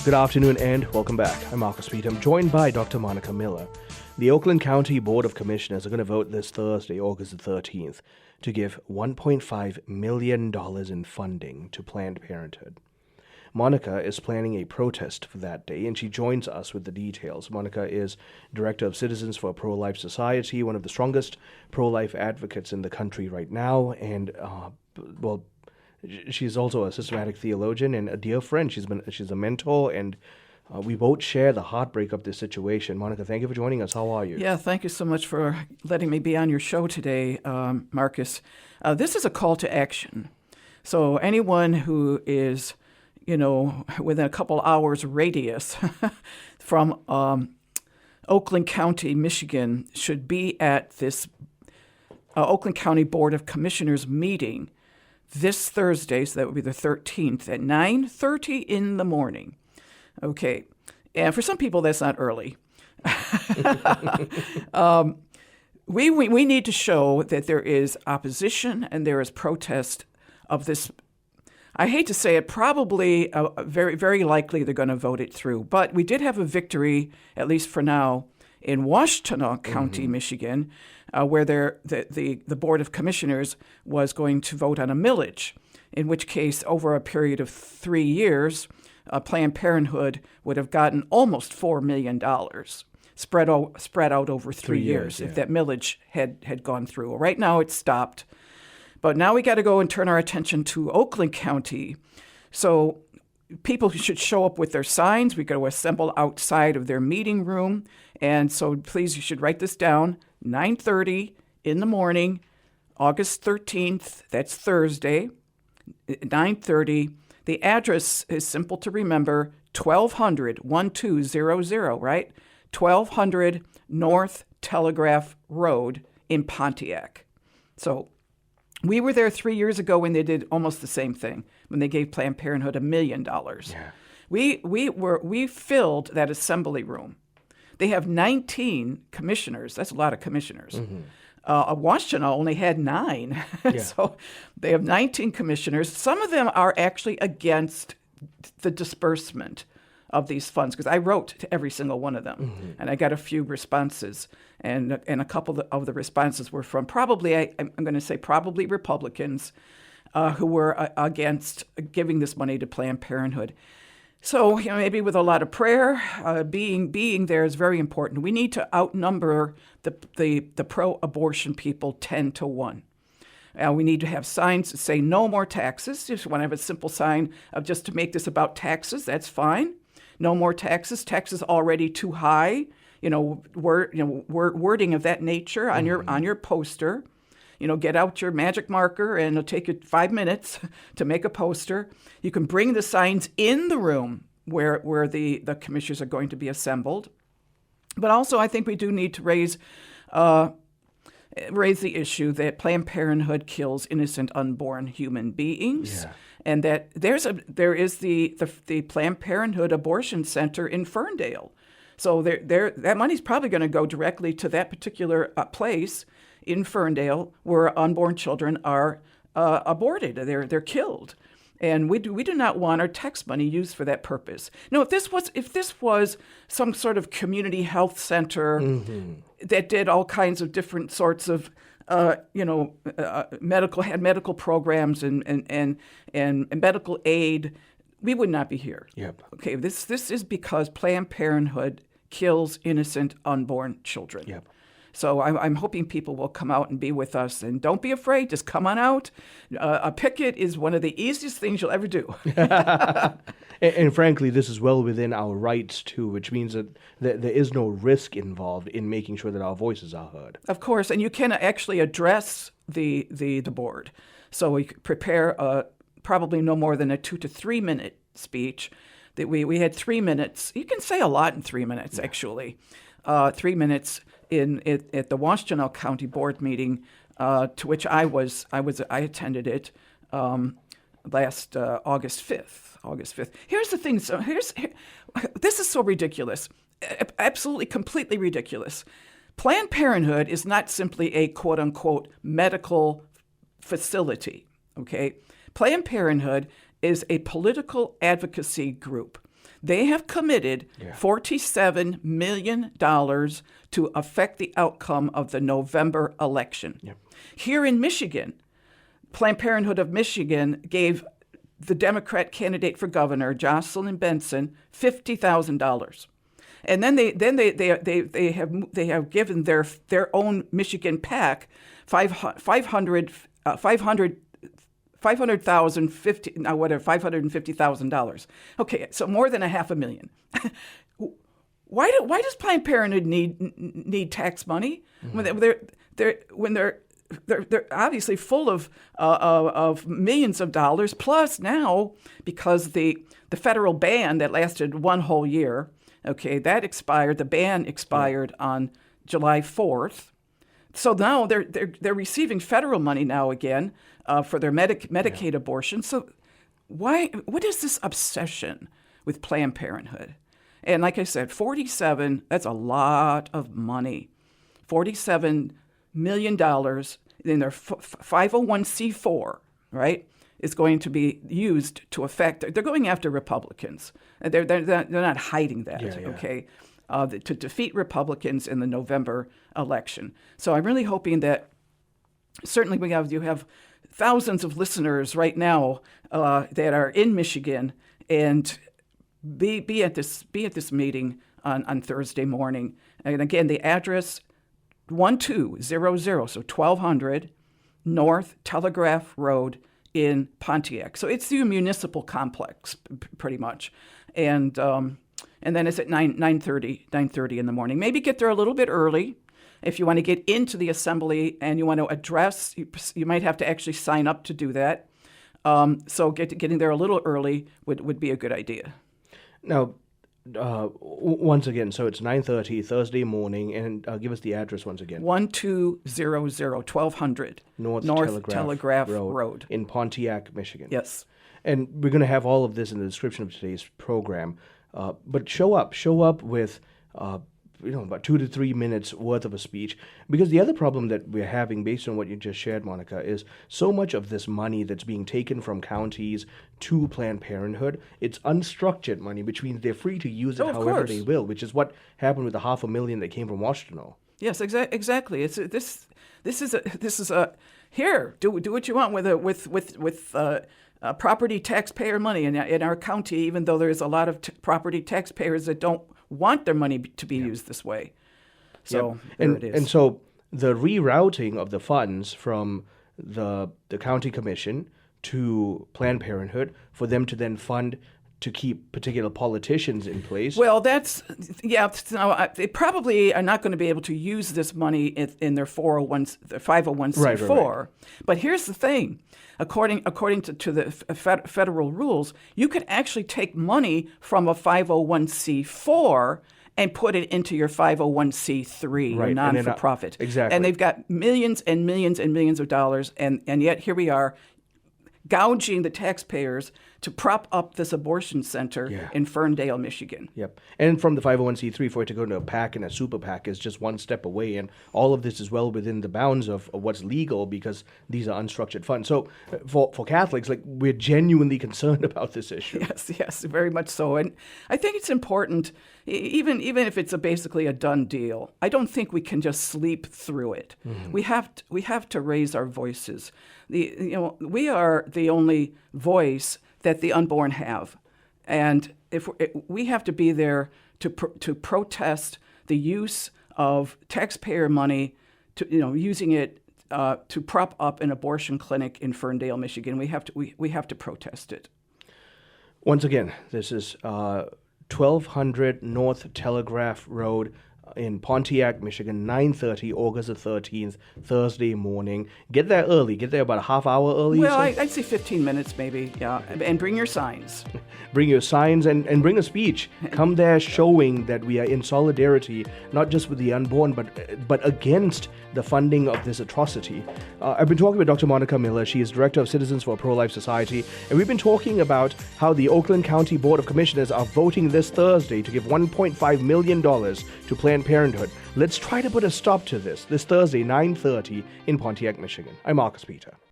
Good afternoon and welcome back. I'm Marcus Peter. I'm joined by Dr. Monica Miller. The Oakland County Board of Commissioners are going to vote this Thursday, August the 13th, to give $1.5 million in funding to Planned Parenthood. Monica is planning a protest for that day, and she joins us with the details. Monica is Director of Citizens for a Pro-Life Society, one of the strongest pro-life advocates in the country right now, and, she's also a systematic theologian and a dear friend. She's a mentor, and we both share the heartbreak of this situation. Monica, thank you for joining us. How are you? Yeah, thank you so much for letting me be on your show today, Marcus. This is a call to action. So anyone who is, within a couple hours radius from Oakland County, Michigan, should be at this Oakland County Board of Commissioners meeting this Thursday, so that would be the 13th, at 9:30 in the morning. Okay. And for some people, that's not early. We need to show that there is opposition and there is protest of this. I hate to say it, probably very, very likely they're going to vote it through. But we did have a victory, at least for now, in Washtenaw County, Michigan, where the Board of Commissioners was going to vote on a millage, in which case, over a period of 3 years, Planned Parenthood would have gotten almost $4 million spread out over 3 years if that millage had gone through. Right now it's stopped. But now we got to go and turn our attention to Oakland County. So people should show up with their signs. We got to assemble outside of their meeting room. And so please, you should write this down, 9:30 in the morning, August 13th, that's Thursday, 9:30. The address is simple to remember, 1200, right? 1200 North Telegraph Road in Pontiac. So we were there 3 years ago when they did almost the same thing, when they gave Planned Parenthood $1 million. Yeah. We filled that assembly room. They have 19 commissioners. That's a lot of commissioners. Washtenaw only had 9. Yeah. So they have 19 commissioners. Some of them are actually against the disbursement of these funds, because I wrote to every single one of them, and I got a few responses, and a couple of the responses were from probably Republicans who were against giving this money to Planned Parenthood. So maybe with a lot of prayer, being there is very important. We need to outnumber the pro-abortion people 10 to 1. We need to have signs that say no more taxes. Just want to have a simple sign of just to make this about taxes. That's fine. No more taxes. Taxes already too high. Wording of that nature on your poster. Get out your magic marker, and it'll take you 5 minutes to make a poster. You can bring the signs in the room where the commissioners are going to be assembled. But also, I think we do need to raise the issue that Planned Parenthood kills innocent unborn human beings, and that there is the Planned Parenthood Abortion Center in Ferndale. So that money's probably going to go directly to that particular place in Ferndale, where unborn children are aborted. They're killed, and we do not want our tax money used for that purpose. No, if this was some sort of community health center that did all kinds of different sorts of medical programs and medical aid, we would not be here. Yep. Okay, this is because Planned Parenthood kills innocent unborn children. Yep. So I'm hoping people will come out and be with us. And don't be afraid. Just come on out. A picket is one of the easiest things you'll ever do. and frankly, this is well within our rights, too, which means that there is no risk involved in making sure that our voices are heard. Of course. And you can actually address the board. So we prepare probably no more than a 2 to 3 minute speech. That we had 3 minutes. You can say a lot in 3 minutes, actually. 3 minutes at the Washtenaw County Board meeting, to which I attended it last August 5th. Here's the thing. So this is so ridiculous, absolutely, completely ridiculous. Planned Parenthood is not simply a quote unquote medical facility. Okay, Planned Parenthood is a political advocacy group. They have committed $47 million to affect the outcome of the November election. Yep. Here in Michigan, Planned Parenthood of Michigan gave the Democrat candidate for governor, Jocelyn Benson, $50,000. And then they have given their own Michigan PAC $550,000. Okay, so more than $500,000. Why does Planned Parenthood need tax money when they're obviously full of millions of dollars, plus now because the federal ban that lasted one whole year, okay, that expired. The ban expired on July 4th. So now they're receiving federal money now again for their Medicaid abortion. So what is this obsession with Planned Parenthood? And like I said, 47, that's a lot of money. $47 million in their 501c4, right, is going to be used to affect. They're going after Republicans. They're not hiding that, okay, to defeat Republicans in the November election. So I'm really hoping that certainly you have thousands of listeners right now that are in Michigan, and be at this meeting on Thursday morning. And again, the address 1200, so 1200 North Telegraph Road in Pontiac. So it's the municipal complex, pretty much. And then it's at 9:30 in the morning. Maybe get there a little bit early. If you want to get into the assembly and you want to address, you might have to actually sign up to do that. So getting there a little early would be a good idea. Now, once again, so it's 9:30 Thursday morning, and give us the address once again. 1200 North Telegraph Road in Pontiac, Michigan. Yes. And we're going to have all of this in the description of today's program. But show up with about 2 to 3 minutes worth of a speech. Because the other problem that we're having, based on what you just shared, Monica, is so much of this money that's being taken from counties to Planned Parenthood, it's unstructured money, which means they're free to use it however they will, which is what happened with the $500,000 that came from Washington. Yes, exactly. This is a here. Do what you want with property taxpayer money in our county, even though there's a lot of property taxpayers that don't want their money to be used this way. So there it is. And so the rerouting of the funds from the county commission to Planned Parenthood for them to then fund to keep particular politicians in place. Well, they probably are not going to be able to use this money in their 501c4. Right. But here's the thing. According to the federal rules, you can actually take money from a 501c4 and put it into your 501c3, your non-for-profit. Exactly. And they've got millions and millions and millions of dollars, and yet here we are gouging the taxpayers to prop up this abortion center in Ferndale, Michigan. Yep. And from the 501c3 for it to go into a PAC and a super PAC is just one step away. And all of this is well within the bounds of what's legal because these are unstructured funds. So for Catholics, we're genuinely concerned about this issue. Yes, very much so. And I think it's important, even if it's basically a done deal, I don't think we can just sleep through it. Mm-hmm. We have to raise our voices. We are the only voice that the unborn have, and if we have to be there to protest the use of taxpayer money, using it to prop up an abortion clinic in Ferndale, Michigan. We have to protest it. Once again, this is 1200 North Telegraph Road in Pontiac, Michigan, 9:30, August the 13th, Thursday morning. Get there early. Get there about a half hour early. Well, I'd say 15 minutes maybe, yeah. And bring your signs. Bring your signs and bring a speech. Come there showing that we are in solidarity, not just with the unborn, but against the funding of this atrocity. I've been talking with Dr. Monica Miller. She is Director of Citizens for a Pro-Life Society, and we've been talking about how the Oakland County Board of Commissioners are voting this Thursday to give $1.5 million to Planned Parenthood. Let's try to put a stop to this Thursday, 9:30 in Pontiac, Michigan. I'm Marcus Peter.